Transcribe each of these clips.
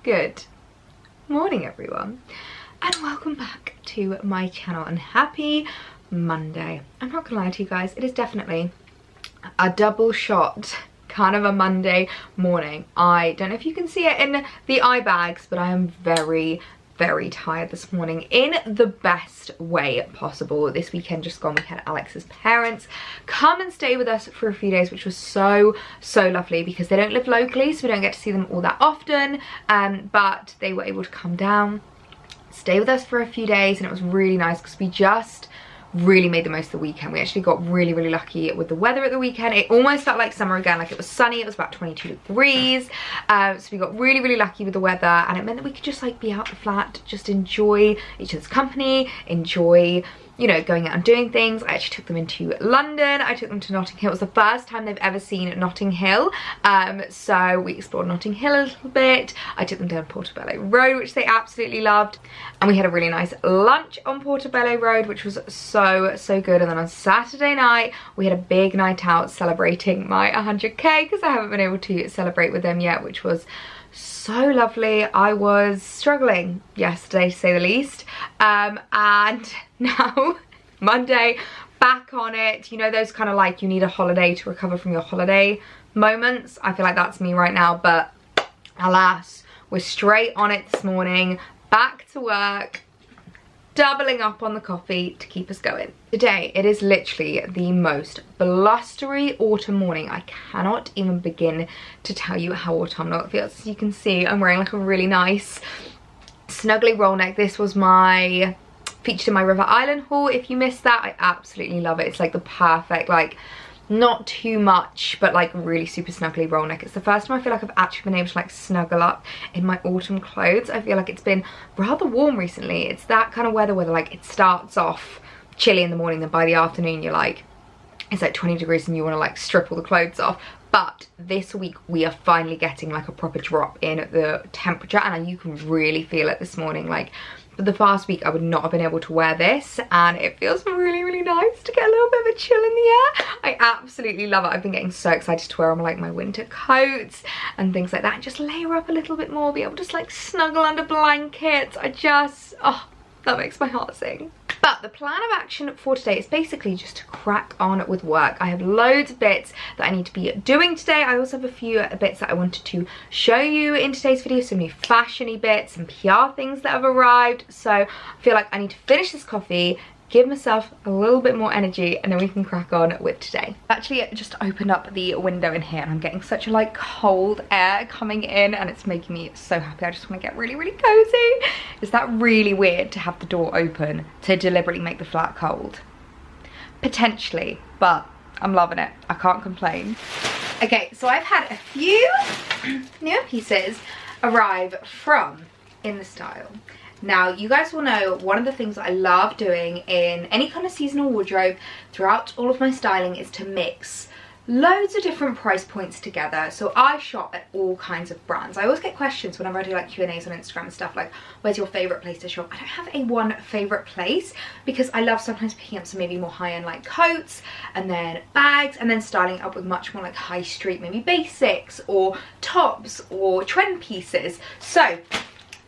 Good morning everyone and welcome back to my channel and happy Monday. I'm not gonna lie to you guys, it is definitely a double shot kind of a Monday morning. I don't know if you can see it in the eye bags, but I am very tired this morning in the best way possible. This weekend just gone, we had Alex's parents come and stay with us for a few days, which was so lovely because they don't live locally, so we don't get to see them all that often, but they were able to come down, stay with us for a few days, and it was really nice because we just really made the most of the weekend. We actually got really lucky with the weather at the weekend. It almost felt like summer again, like it was sunny, it was about 22 degrees, so we got really lucky with the weather, and it meant that we could just like be out the flat, just enjoy each other's company, enjoy, you know, going out and doing things. I actually took them into London, I took them to Notting Hill. It was the first time they've ever seen Notting Hill, so we explored Notting Hill a little bit. I took them down Portobello Road, which they absolutely loved, and we had a really nice lunch on Portobello Road, which was so good. And then on Saturday night we had a big night out celebrating my 100k, because I haven't been able to celebrate with them yet, which was so lovely. I was struggling yesterday to say the least, and now Monday, back on it. You know, those kind of like you need a holiday to recover from your holiday moments. I feel like that's me right now, but alas, we're straight on it this morning, back to work, doubling up on the coffee to keep us going. Today, it is literally the most blustery autumn morning. I cannot even begin to tell you how autumnal it feels. As you can see, I'm wearing like a really nice snuggly roll neck. This was featured in my River Island haul. If you missed that, I absolutely love it. It's like the perfect, like, not too much, but like really super snuggly roll neck. It's the first time I feel like I've actually been able to like snuggle up in my autumn clothes. I feel like it's been rather warm recently. It's that kind of weather where like it starts off chilly in the morning, then by the afternoon you're like, it's like 20 degrees and you want to like strip all the clothes off. But this week we are finally getting like a proper drop in the temperature, and you can really feel it this morning. Like, for the past week I would not have been able to wear this, and it feels really nice to get a little bit of a chill in the air. I absolutely love it. I've been getting so excited to wear on like my winter coats and things like that, and just layer up a little bit more, be able to just like snuggle under blankets. Oh, that makes my heart sing. But the plan of action for today is basically just to crack on with work. I have loads of bits that I need to be doing today. I also have a few bits that I wanted to show you in today's video, some new fashiony bits and PR things that have arrived. So I feel like I need to finish this coffee, give myself a little bit more energy, and then we can crack on with today. Actually, I just opened up the window in here and I'm getting such a like cold air coming in, and it's making me so happy. I just want to get really cozy. Is that really weird to have the door open to deliberately make the flat cold? Potentially, but I'm loving it. I can't complain. Okay, so I've had a few new pieces arrive from In The Style. Now, you guys will know one of the things that I love doing in any kind of seasonal wardrobe throughout all of my styling is to mix loads of different price points together. So I shop at all kinds of brands. I always get questions whenever I do like Q&As on Instagram and stuff, like, where's your favorite place to shop? I don't have a one favorite place, because I love sometimes picking up some maybe more high-end like coats and then bags, and then styling up with much more like high street, maybe basics or tops or trend pieces. So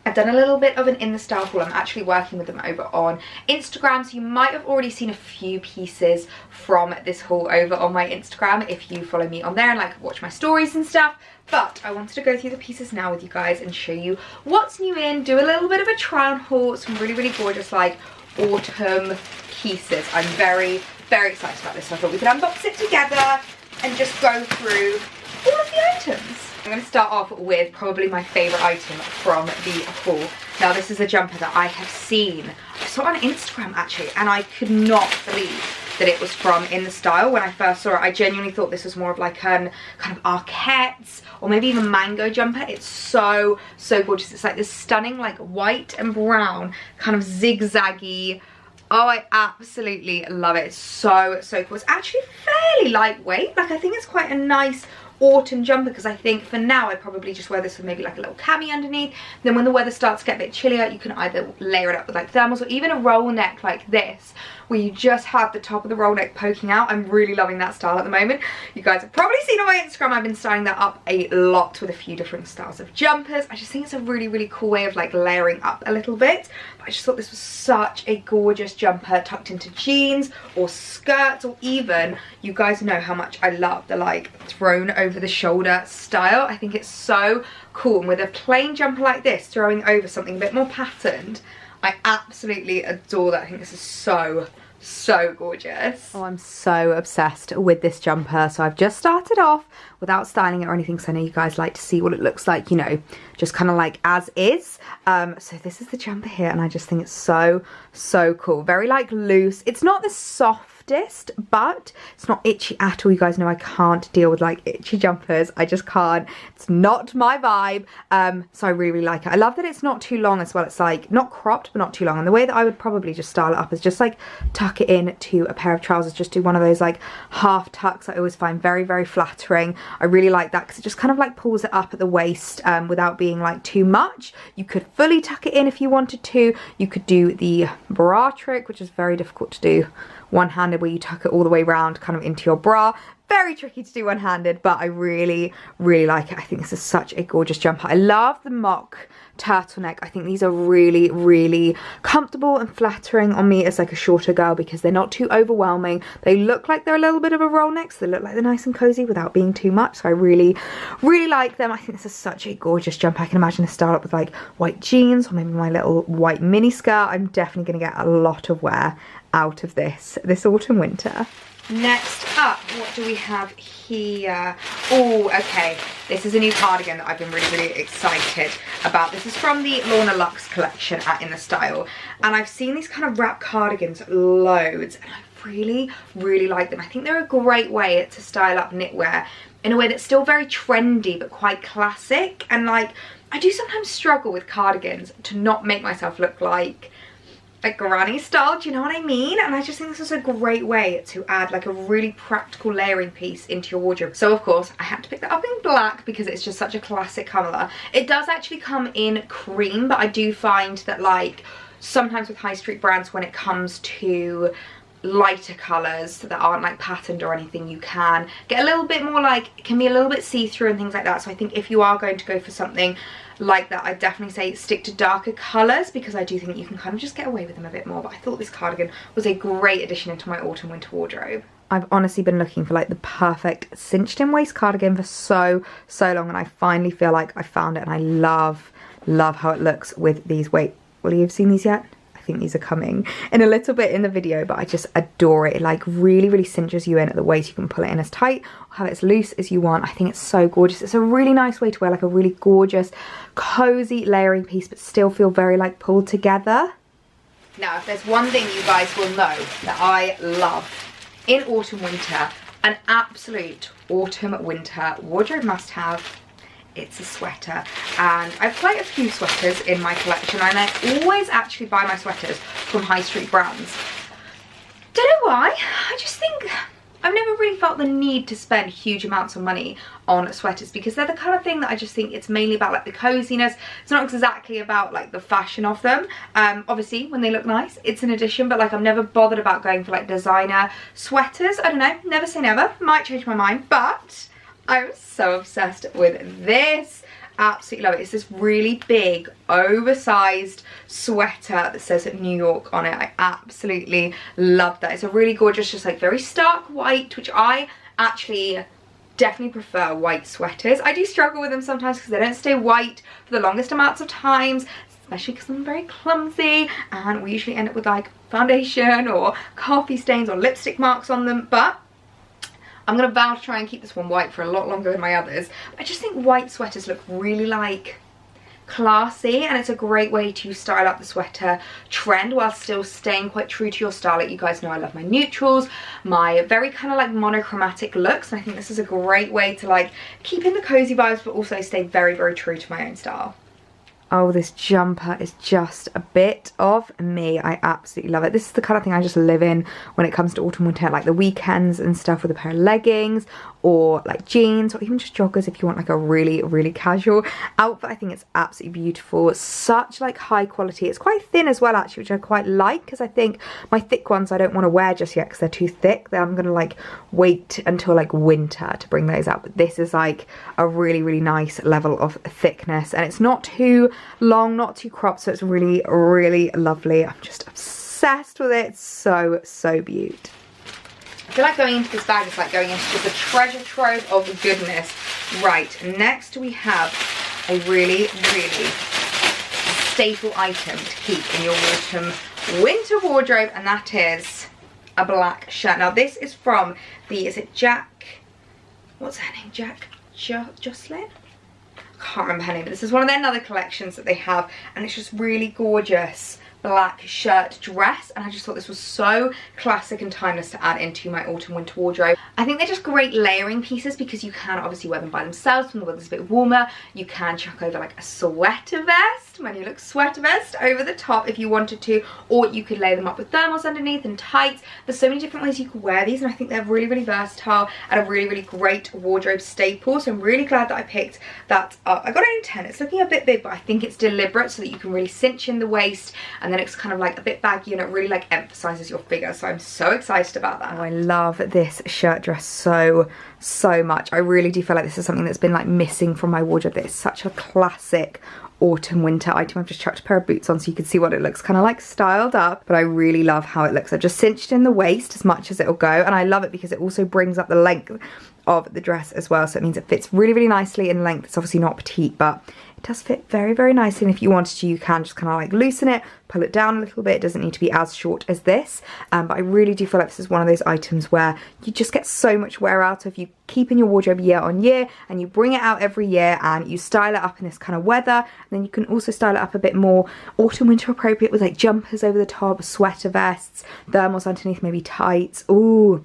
I've done a little bit of an In The Style haul. I'm actually working with them over on Instagram, so you might have already seen a few pieces from this haul over on my Instagram if you follow me on there and like watch my stories and stuff. But I wanted to go through the pieces now with you guys and show you what's new in, do a little bit of a try on haul, some really gorgeous like autumn pieces. I'm very excited about this, so I thought we could unbox it together and just go through all of the items. I'm going to start off with probably my favourite item from the haul. Now, this is a jumper that I have seen. I saw it on Instagram actually, and I could not believe that it was from In The Style. When I first saw it, I genuinely thought this was more of like an kind of Arquette or maybe even mango jumper. It's so gorgeous. It's like this stunning like white and brown kind of zigzaggy. Oh, I absolutely love it. It's so cool. It's actually fairly lightweight. Like, I think it's quite a nice autumn jumper, because I think for now I'd probably just wear this with maybe like a little cami underneath. Then when the weather starts to get a bit chillier, you can either layer it up with like thermals or even a roll neck like this, where you just have the top of the roll neck poking out. I'm really loving that style at the moment. You guys have probably seen on my Instagram, I've been styling that up a lot with a few different styles of jumpers. I just think it's a really cool way of like layering up a little bit. But I just thought this was such a gorgeous jumper tucked into jeans or skirts, or even, you guys know how much I love the like thrown over the shoulder style. I think it's so cool, and with a plain jumper like this throwing over something a bit more patterned, I absolutely adore that. I think this is so gorgeous. Oh, I'm so obsessed with this jumper. So I've just started off without styling it or anything, so I know you guys like to see what it looks like, you know, just kind of like as is. So this is the jumper here, and I just think it's so cool. Very like loose. It's not the softest, but it's not itchy at all. You guys know I can't deal with like itchy jumpers. I just can't. It's not my vibe. So I really like it. I love that it's not too long as well. It's like not cropped but not too long, and the way that I would probably just style it up is just like tuck it in to a pair of trousers. Just do one of those like half tucks. I always find very flattering. I really like that because it just kind of like pulls it up at the waist without being like too much. You could fully tuck it in if you wanted to. You could do the bra trick, which is very difficult to do one-handed, where you tuck it all the way around kind of into your bra. Very tricky to do one-handed, but I really like it. I think this is such a gorgeous jumper. I love the mock turtleneck. I think these are really comfortable and flattering on me as like a shorter girl, because they're not too overwhelming. They look like they're a little bit of a roll neck, so they look like they're nice and cozy without being too much. So I really like them. I think this is such a gorgeous jumper. I can imagine this style up with like white jeans or maybe my little white mini skirt. I'm definitely going to get a lot of wear out of this autumn winter. Next up, what do we have here? Oh, okay. This is a new cardigan that I've been really excited about. This is from the Lorna Luxe collection at In The Style. And I've seen these kind of wrap cardigans loads, and I really like them. I think they're a great way to style up knitwear in a way that's still very trendy but quite classic. And like, I do sometimes struggle with cardigans to not make myself look like granny style, do you know what I mean? And I just think this is a great way to add like a really practical layering piece into your wardrobe. So of course I had to pick that up in black because it's just such a classic colour. It does actually come in cream, but I do find that like sometimes with high street brands, when it comes to lighter colours that aren't like patterned or anything, you can get a little bit more like, it can be a little bit see-through and things like that. So I think if you are going to go for something like that, I'd definitely say stick to darker colours, because I do think you can kind of just get away with them a bit more. But I thought this cardigan was a great addition into my autumn winter wardrobe. I've honestly been looking for like the perfect cinched in waist cardigan for so long, and I finally feel like I found it, and I love how it looks with these. Wait, will you have seen these yet? I think these are coming in a little bit in the video, but I just adore it. It like really cinches you in at the waist. You can pull it in as tight or have it as loose as you want. I think it's so gorgeous. It's a really nice way to wear like a really gorgeous cozy layering piece but still feel very like pulled together. Now if there's one thing you guys will know that I love in autumn winter, an absolute autumn winter wardrobe must have, it's a sweater. And I have quite a few sweaters in my collection, and I always actually buy my sweaters from high street brands. Don't know why, I just think I've never really felt the need to spend huge amounts of money on sweaters, because they're the kind of thing that I just think it's mainly about like the coziness. It's not exactly about like the fashion of them. Obviously when they look nice, it's an addition, but like I've never bothered about going for like designer sweaters. I don't know, never say never, might change my mind, but I'm so obsessed with this. Absolutely love it. It's this really big, oversized sweater that says New York on it. I absolutely love that. It's a really gorgeous, just like very stark white, which I actually definitely prefer white sweaters. I do struggle with them sometimes because they don't stay white for the longest amounts of times, especially because I'm very clumsy and we usually end up with like foundation or coffee stains or lipstick marks on them. But I'm going to vow to try and keep this one white for a lot longer than my others. I just think white sweaters look really like classy, and it's a great way to style up the sweater trend while still staying quite true to your style. Like you guys know I love my neutrals, my very kind of like monochromatic looks, and I think this is a great way to like keep in the cozy vibes but also stay very true to my own style. Oh, this jumper is just a bit of me. I absolutely love it. This is the kind of thing I just live in when it comes to autumn winter, like the weekends and stuff, with a pair of leggings or like jeans, or even just joggers if you want like a really casual outfit. I think it's absolutely beautiful. Such like high quality. It's quite thin as well actually, which I quite like, because I think my thick ones I don't want to wear just yet because they're too thick. Then I'm gonna like wait until like winter to bring those out. But this is like a really nice level of thickness, and it's not too long, not too cropped, so it's really lovely. I'm just obsessed with it. It's so beautiful. I feel like going into this bag is like going into just a treasure trove of goodness. Right, next we have a really staple item to keep in your autumn winter wardrobe, and that is a black shirt. Now this is from the, is it Jack, what's her name, Jocelyn? I can't remember her name, but this is one of their other collections that they have, and it's just really gorgeous black shirt dress, and I just thought this was so classic and timeless to add into my autumn winter wardrobe. I think they're just great layering pieces because you can obviously wear them by themselves when the weather's a bit warmer. You can chuck over like a sweater vest, my new look sweater vest, over the top if you wanted to, or you could layer them up with thermals underneath and tights. There's so many different ways you could wear these, and I think they're really versatile and a really great wardrobe staple. So I'm really glad that I picked that up. I got it in 10. It's looking a bit big, but I think it's deliberate so that you can really cinch in the waist, and then it's kind of like a bit baggy, and it really like emphasizes your figure. So I'm so excited about that. Oh, I love this shirt dress so much. I really do feel like this is something that's been like missing from my wardrobe. It's such a classic autumn winter item. I've just chucked a pair of boots on so you can see what it looks kind of like styled up, but I really love how it looks. I've just cinched in the waist as much as it'll go, and I love it because it also brings up the length of the dress as well, so it means it fits really nicely in length. It's obviously not petite, but it does fit very nicely, and if you wanted to, you can just kind of like loosen it, pull it down a little bit. It doesn't need to be as short as this, but I really do feel like this is one of those items where you just get so much wear out. So if you keep in your wardrobe year on year, and you bring it out every year, and you style it up in this kind of weather, and then you can also style it up a bit more autumn winter appropriate with like jumpers over the top, sweater vests, thermals underneath, maybe tights. Ooh,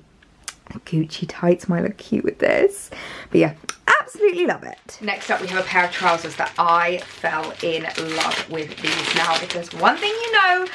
Gucci tights might look cute with this. But yeah, absolutely love it. Next up we have a pair of trousers that I fell in love with these. Now if there's one thing you know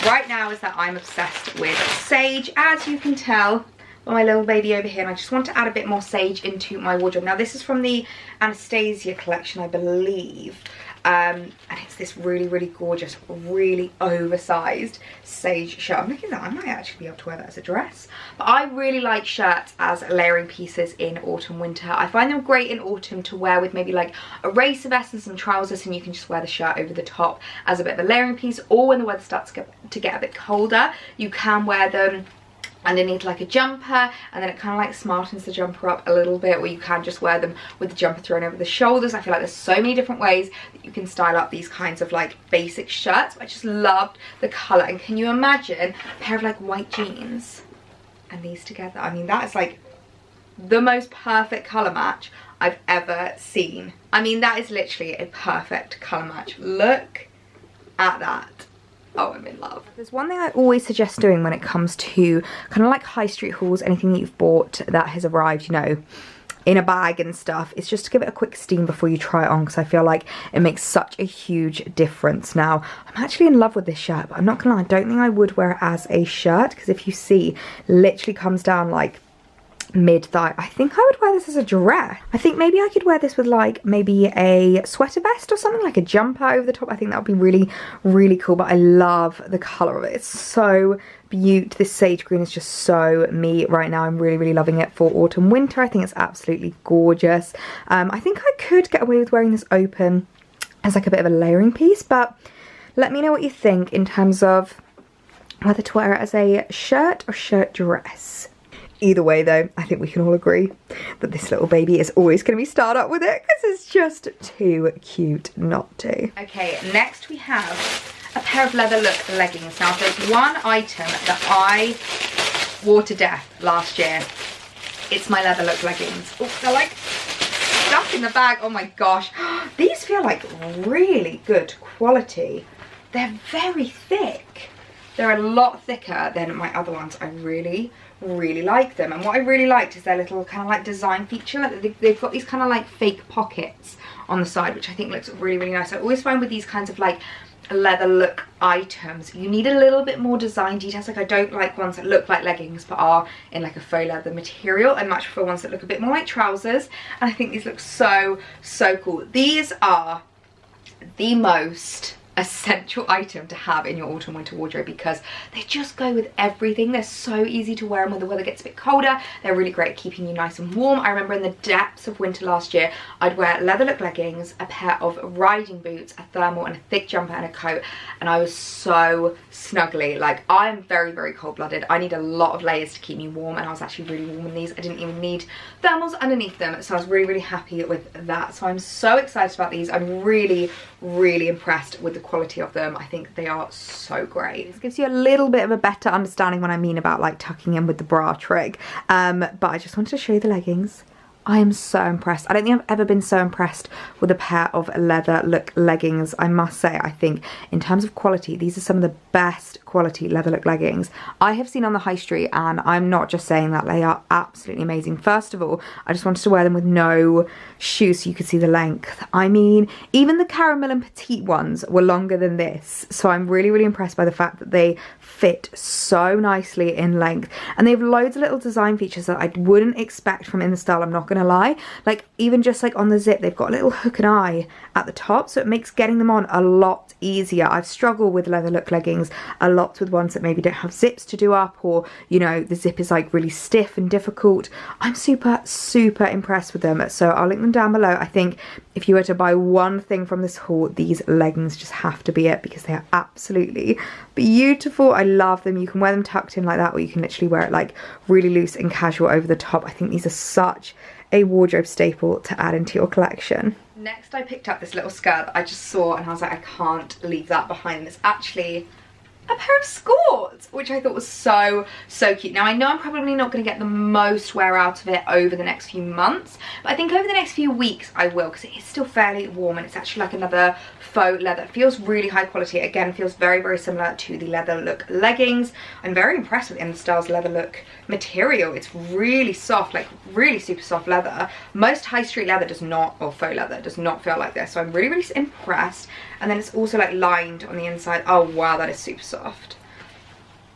right now is that I'm obsessed with sage, as you can tell by my little baby over here, and I just want to add a bit more sage into my wardrobe. Now this is from the Anastasia collection, I believe. And it's this really gorgeous, really oversized sage shirt. I'm looking at that, I might actually be able to wear that as a dress. But I really like shirts as layering pieces in autumn winter. I find them great in autumn to wear with maybe like a racer vest and some trousers, and you can just wear the shirt over the top as a bit of a layering piece. Or when the weather starts to get a bit colder, you can wear them underneath like a jumper, and then it kind of like smartens the jumper up a little bit, or you can just wear them with the jumper thrown over the shoulders. I feel like there's so many different ways that you can style up these kinds of like basic shirts. I just loved the colour, and can you imagine a pair of like white jeans and these together? I mean, that is like the most perfect colour match I've ever seen. I mean, that is literally a perfect colour match. Look at that. Oh, I'm in love. There's one thing I always suggest doing when it comes to kind of like high street hauls, anything that you've bought that has arrived, you know, in a bag and stuff, is just to give it a quick steam before you try it on, because I feel like it makes such a huge difference. Now, I'm actually in love with this shirt, but I'm not gonna lie, I don't think I would wear it as a shirt, because if you see, literally comes down like mid-thigh. I think I would wear this as a dress. I think maybe I could wear this with like maybe a sweater vest or something, like a jumper over the top. I think that would be really cool, but I love the colour of it. It's so beautiful. This sage green is just so me right now. I'm really loving it for autumn winter. I think it's absolutely gorgeous. I think I could get away with wearing this open as like a bit of a layering piece, but let me know what you think in terms of whether to wear it as a shirt or shirt dress. Either way though, I think we can all agree that this little baby is always going to be styled up with it, because it's just too cute not to. Okay, next we have a pair of leather look leggings. Now there's one item that I wore to death last year. It's my leather look leggings. Oh, they're like stuck in the bag. Oh my gosh. These feel like really good quality. They're very thick. They're a lot thicker than my other ones. I really really like them. And what I really liked is their little kind of like design feature. Like they've got these kind of like fake pockets on the side, which I think looks really, really nice. I always find with these kinds of like leather look items, you need a little bit more design details. Like I don't like ones that look like leggings but are in like a faux leather material. I much prefer ones that look a bit more like trousers, and I think these look so cool. These are the most essential item to have in your autumn winter wardrobe because they just go with everything. They're so easy to wear, and when the weather gets a bit colder, they're really great at keeping you nice and warm. I remember in the depths of winter last year, I'd wear leather look leggings, a pair of riding boots, a thermal and a thick jumper and a coat, and I was so snuggly. Like, I'm very, very cold-blooded. I need a lot of layers to keep me warm, and I was actually really warm in these. I didn't even need thermals underneath them, so I was really, really happy with that. So I'm so excited about these. I'm really, really impressed with the quality of them. I think they are so great. This gives you a little bit of a better understanding what I mean about like tucking in with the bra trick, but I just wanted to show you the leggings. I am so impressed. I don't think I've ever been so impressed with a pair of leather look leggings. I must say, I think in terms of quality, these are some of the best quality leather look leggings I have seen on the high street, and I'm not just saying that, they are absolutely amazing. First of all, I just wanted to wear them with no shoes so you could see the length. I mean, even the caramel and petite ones were longer than this, so I'm really, really impressed by the fact that they fit so nicely in length, and they have loads of little design features that I wouldn't expect from in the style, I'm not gonna lie. Like, even just like on the zip, they've got a little hook and eye at the top, so it makes getting them on a lot easier. I've struggled with leather look leggings a lot with ones that maybe don't have zips to do up, or you know, the zip is like really stiff and difficult. I'm super impressed with them, so I'll link them down below. I think if you were to buy one thing from this haul, these leggings just have to be it, because they are absolutely beautiful. I love them. You can wear them tucked in like that, or you can literally wear it like really loose and casual over the top. I think these are such a wardrobe staple to add into your collection. Next, I picked up this little skirt that I just saw, and I was like, I can't leave that behind. It's actually a pair of skirts, which I thought was so cute. Now, I know I'm probably not going to get the most wear out of it over the next few months, but I think over the next few weeks I will, because it is still fairly warm, and it's actually like another faux leather. It feels really high quality. Again, feels very similar to the leather look leggings. I'm very impressed with InStyle's leather look material. It's really soft, like really super soft leather. Most high street leather does not, or faux leather does not feel like this, so I'm really impressed. And then it's also like lined on the inside. Oh wow, that is super soft.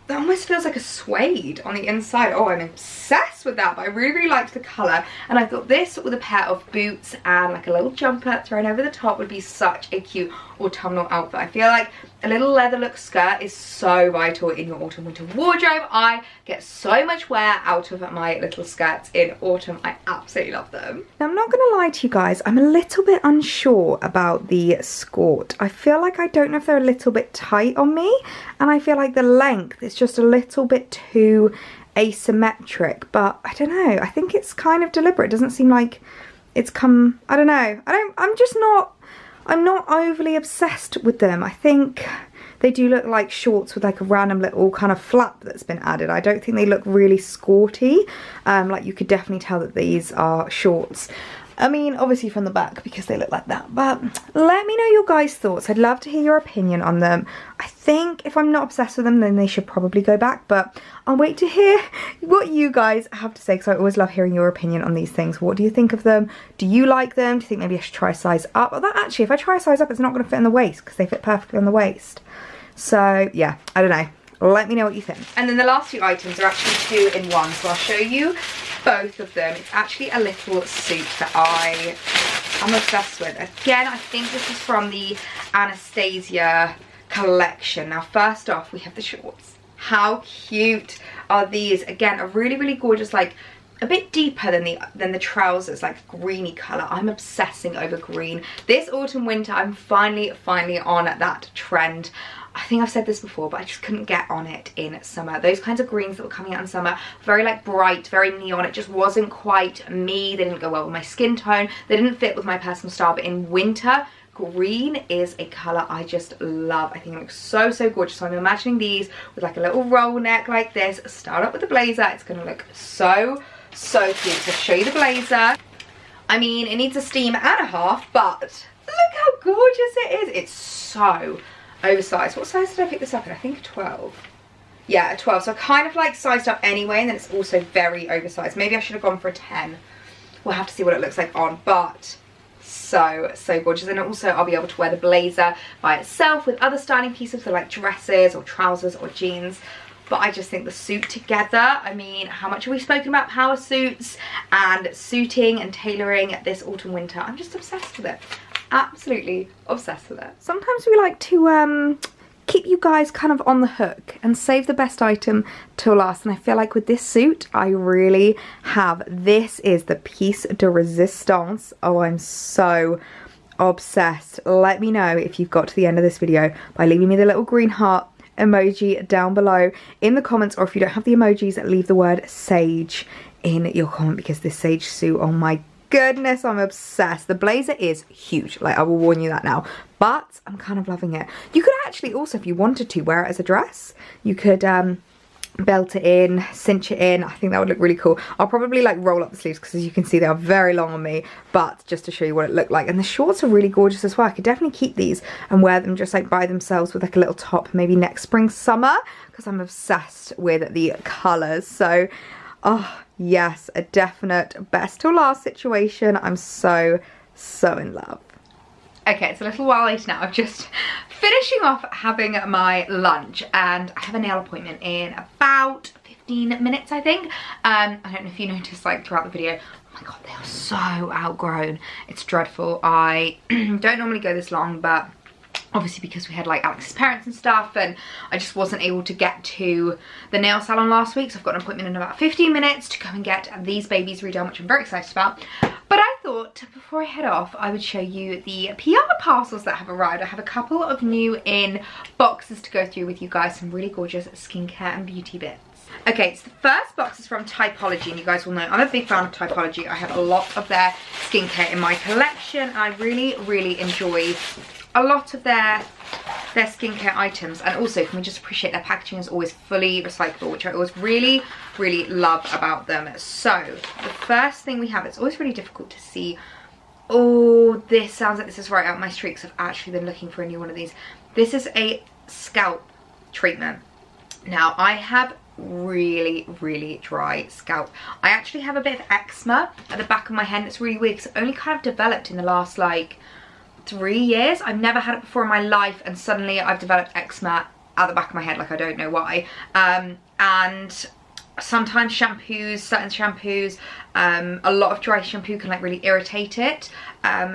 That almost feels like a suede on the inside. Oh, I'm obsessed with that, but I really liked the colour, and I thought this with a pair of boots and like a little jumper thrown over the top would be such a cute autumnal outfit. I feel like a little leather look skirt is so vital in your autumn winter wardrobe. I get so much wear out of my little skirts in autumn. I absolutely love them. Now, I'm not gonna lie to you guys, I'm a little bit unsure about the skirt. I feel like I don't know if they're a little bit tight on me, and I feel like the length is just a little bit too asymmetric, but I don't know, I think it's kind of deliberate. It doesn't seem like it's come, I don't know, I'm not overly obsessed with them. I think they do look like shorts with like a random little kind of flap that's been added. I don't think they look really skirty. Like, you could definitely tell that these are shorts. I mean, obviously from the back, because they look like that, but let me know your guys' thoughts. I'd love to hear your opinion on them. I think if I'm not obsessed with them, then they should probably go back, but I'll wait to hear what you guys have to say, because I always love hearing your opinion on these things. What do you think of them? Do you like them? Do you think maybe I should try a size up? Although actually, if I try a size up, it's not going to fit in the waist, because they fit perfectly on the waist. So yeah, I don't know. Let me know what you think. And then the last two items are actually 2 in 1, so I'll show you both of them. It's actually a little suit that I am obsessed with. Again, I think this is from the Anastasia collection. Now, first off, we have the shorts. How cute are these? Again, a really gorgeous, like a bit deeper than the trousers, like greeny colour. I'm obsessing over green. This autumn winter, I'm finally on that trend. I think I've said this before, but I just couldn't get on it in summer. Those kinds of greens that were coming out in summer, very like bright, very neon. It just wasn't quite me. They didn't go well with my skin tone. They didn't fit with my personal style. But in winter, green is a colour I just love. I think it looks so gorgeous. So I'm imagining these with like a little roll neck like this, styled up with a blazer. It's going to look so cute. So I'll show you the blazer. I mean, it needs a steam and a half, but look how gorgeous it is. It's so oversized. What size did I pick this up in? I think 12. yeah, a 12. So I kind of like sized up anyway, and then it's also very oversized. Maybe I should have gone for a 10. We'll have to see what it looks like on, but so gorgeous. And also I'll be able to wear the blazer by itself with other styling pieces for like dresses or trousers or jeans. But I just think the suit together, I mean, how much have we spoken about power suits and suiting and tailoring this autumn winter? I'm just obsessed with it. Absolutely obsessed with it. Sometimes we like to keep you guys kind of on the hook and save the best item till last, and I feel like with this suit I really have. This is the piece de resistance. Oh, I'm so obsessed. Let me know if you've got to the end of this video by leaving me the little green heart emoji down below in the comments, or if you don't have the emojis, leave the word sage in your comment, because this sage suit, oh my goodness, I'm obsessed. The blazer is huge, like I will warn you that now, but I'm kind of loving it. You could actually also, if you wanted to, wear it as a dress. You could belt it in, cinch it in. I think that would look really cool. I'll probably like roll up the sleeves because as you can see they are very long on me, but just to show you what it looked like. And the shorts are really gorgeous as well. I could definitely keep these and wear them just like by themselves with like a little top maybe next spring, summer, because I'm obsessed with the colours. So oh yes, a definite best till last situation. I'm so in love. Okay, it's a little while later now. I'm just finishing off having my lunch and I have a nail appointment in about 15 minutes, I think. I don't know if you noticed like throughout the video, oh my god, they are so outgrown. It's dreadful. I don't normally go this long, but obviously because we had like Alex's parents and stuff, and I just wasn't able to get to the nail salon last week, so I've got an appointment in about 15 minutes to go and get these babies redone, which I'm very excited about. But I thought before I head off I would show you the PR parcels that have arrived. I have a couple of new in boxes to go through with you guys, some really gorgeous skincare and beauty bits. Okay, so the first box is from TypeOlliee, and you guys will know I'm a big fan of TypeOlliee. I have a lot of their skincare in my collection. I really enjoy a lot of their skincare items, and also can we just appreciate their packaging is always fully recyclable, which I always really love about them. So the first thing we have, it's always really difficult to see. Oh, this sounds like this is right out my street because I've actually been looking for a new one of these. This is a scalp treatment. Now I have really dry scalp. I actually have a bit of eczema at the back of my head. It's really weird because it only kind of developed in the last like 3 years. I've never had it before in my life, and suddenly I've developed eczema at the back of my head, like I don't know why. And sometimes shampoos, certain shampoos, a lot of dry shampoo can like really irritate it.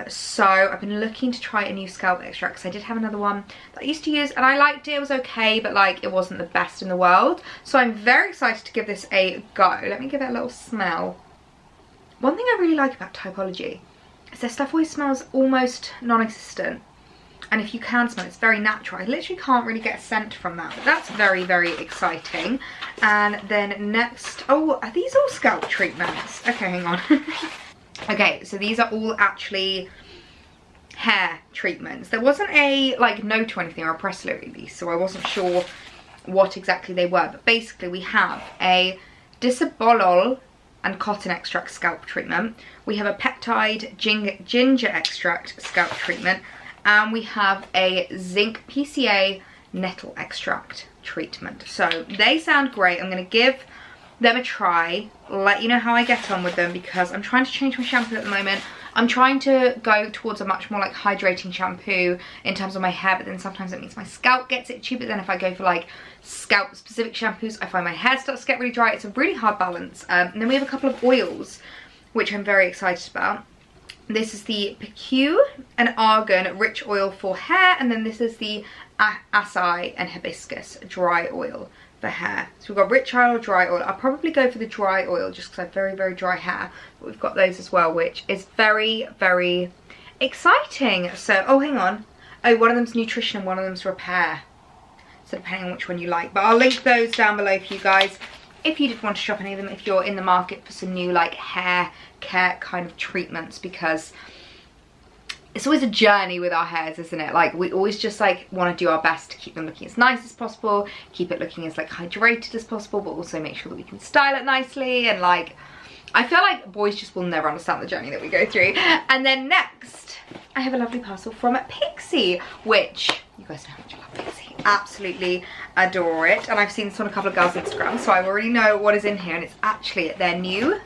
So I've been looking to try a new scalp extract because I did have another one that I used to use and I liked it. It was okay, but like it wasn't the best in the world. So I'm very excited to give this a go. Let me give it a little smell. One thing I really like about TypeOlliee is their stuff always smells almost non-existent, and if you can smell it, it's very natural. I literally can't really get a scent from that, but that's very exciting. And then next, oh, are these all scalp treatments? Okay, hang on. Okay, so these are all actually hair treatments. There wasn't a like note or anything or a press release, so I wasn't sure what exactly they were, but basically we have a disabolol and cotton extract scalp treatment. We have a peptide ginger extract scalp treatment, and we have a zinc PCA nettle extract treatment. So they sound great. I'm going to give them a try, let you know how I get on with them, because I'm trying to change my shampoo at the moment. I'm trying to go towards a much more like hydrating shampoo in terms of my hair, but then sometimes it means my scalp gets itchy. But then if I go for like scalp specific shampoos, I find my hair starts to get really dry. It's a really hard balance. And then we have a couple of oils which I'm very excited about. This is the PQ and Argan Rich Oil for hair, and then this is the Acai and Hibiscus Dry Oil for hair. So we've got rich oil, dry oil. I'll probably go for the dry oil just because I have very dry hair, but we've got those as well, which is very exciting. So, oh, hang on. Oh, one of them's nutrition and one of them's repair. So depending on which one you like, but I'll link those down below for you guys if you did want to shop any of them, if you're in the market for some new like hair care kind of treatments, because it's always a journey with our hairs, isn't it? Like we always just like want to do our best to keep them looking as nice as possible, keep it looking as like hydrated as possible, but also make sure that we can style it nicely. And like I feel like boys just will never understand the journey that we go through. And then next I have a lovely parcel from Pixie, which you guys know how much I love Pixie. absolutely adore it. And I've seen this on a couple of girls' Instagrams, so I already know what is in here, and it's actually their new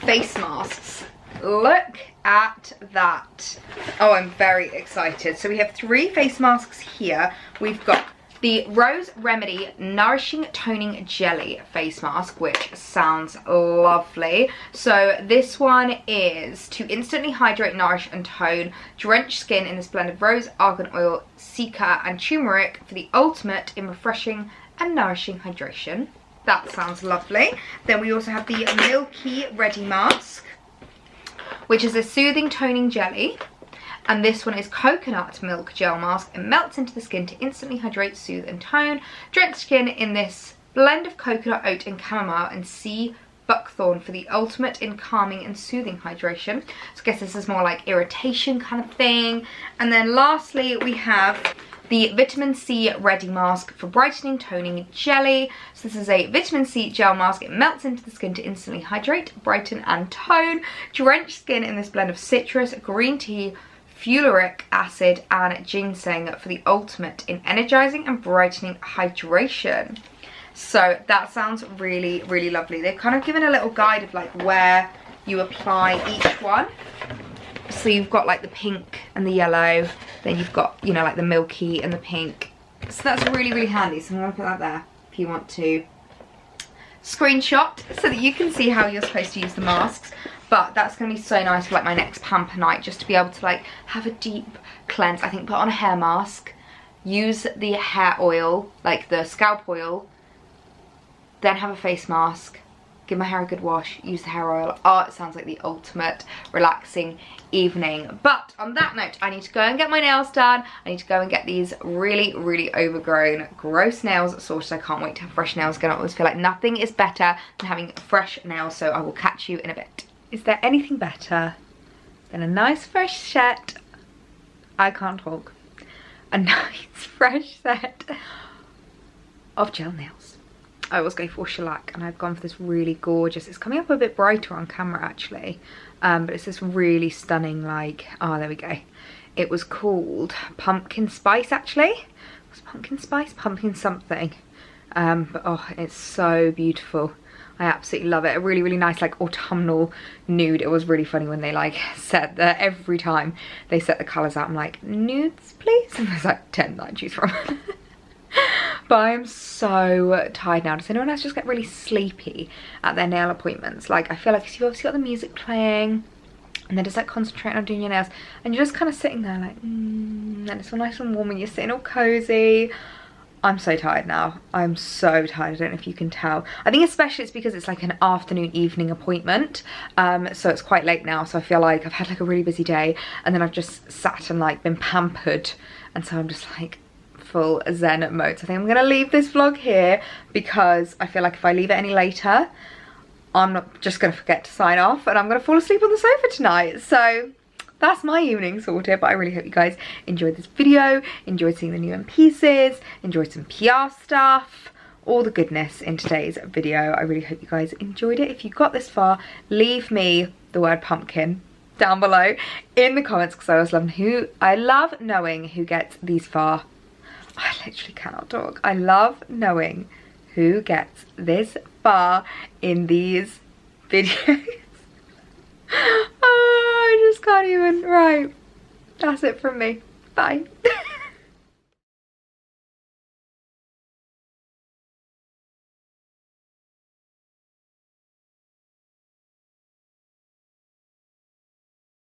face masks. Look at that. Oh, I'm very excited. So we have 3 face masks here. We've got the Rose Remedy Nourishing Toning Jelly face mask, which sounds lovely. So this one is to instantly hydrate, nourish and tone drenched skin in this blend of rose, argan oil, cica and turmeric for the ultimate in refreshing and nourishing hydration. That sounds lovely. Then we also have the Milky Ready Mask, which is a soothing toning jelly. And this one is coconut milk gel mask. It melts into the skin to instantly hydrate, soothe and tone. Drench skin in this blend of coconut, oat and chamomile and sea buckthorn for the ultimate in calming and soothing hydration. So I guess this is more like irritation kind of thing. And then lastly we have the Vitamin C Ready Mask for brightening toning jelly. So this is a vitamin C gel mask. It melts into the skin to instantly hydrate, brighten and tone. Drench skin in this blend of citrus, green tea, fuluric acid and ginseng for the ultimate in energizing and brightening hydration. So that sounds really, really lovely. They've kind of given a little guide of like where you apply each one. So you've got like the pink and the yellow, then you've got, you know, like the milky and the pink. So that's really, really handy. So I'm gonna put that there if you want to screenshot so that you can see how you're supposed to use the masks. But that's going to be so nice for like my next pamper night, just to be able to like have a deep cleanse. I think put on a hair mask, use the hair oil, like the scalp oil, then have a face mask, give my hair a good wash, use the hair oil. Oh, it sounds like the ultimate relaxing evening. But on that note, I need to go and get my nails done. I need to go and get these really, really overgrown, gross nails sorted. I can't wait to have fresh nails again. I always feel like nothing is better than having fresh nails, so I will catch you in a bit. Is there anything better than a nice fresh set? I can't talk. A nice fresh set of gel nails. I always go for shellac, and I've gone for this really gorgeous, it's coming up a bit brighter on camera actually, but it's this really stunning, like, oh there we go. It was called Pumpkin Spice actually. It was Pumpkin Spice? Pumpkin something. But oh, it's so beautiful. I absolutely love it. A really, really nice like autumnal nude. It was really funny when they like set the, every time they set the colours out, I'm like, nudes please? And there's like 10 that I choose from. But I'm so tired now. Does anyone else just get really sleepy at their nail appointments? Like I feel like you've obviously got the music playing and then just like concentrating on doing your nails and you're just kind of sitting there like, and it's all nice and warm and you're sitting all cozy. I'm so tired now. I'm so tired. I don't know if you can tell. I think especially it's because it's like an afternoon evening appointment. So it's quite late now. So I feel like I've had like a really busy day and then I've just sat and like been pampered. And so I'm just like full zen mode. So I think I'm gonna leave this vlog here because I feel like if I leave it any later, I'm not just gonna forget to sign off and I'm gonna fall asleep on the sofa tonight. So that's my evening sorted, but I really hope you guys enjoyed this video, enjoyed seeing the new in pieces, enjoyed some PR stuff, all the goodness in today's video. I really hope you guys enjoyed it. If you got this far, leave me the word pumpkin down below in the comments because I love knowing who gets these far. I literally cannot talk. I love knowing who gets this far in these videos. Oh, I just can't even. Right, that's it from me. Bye.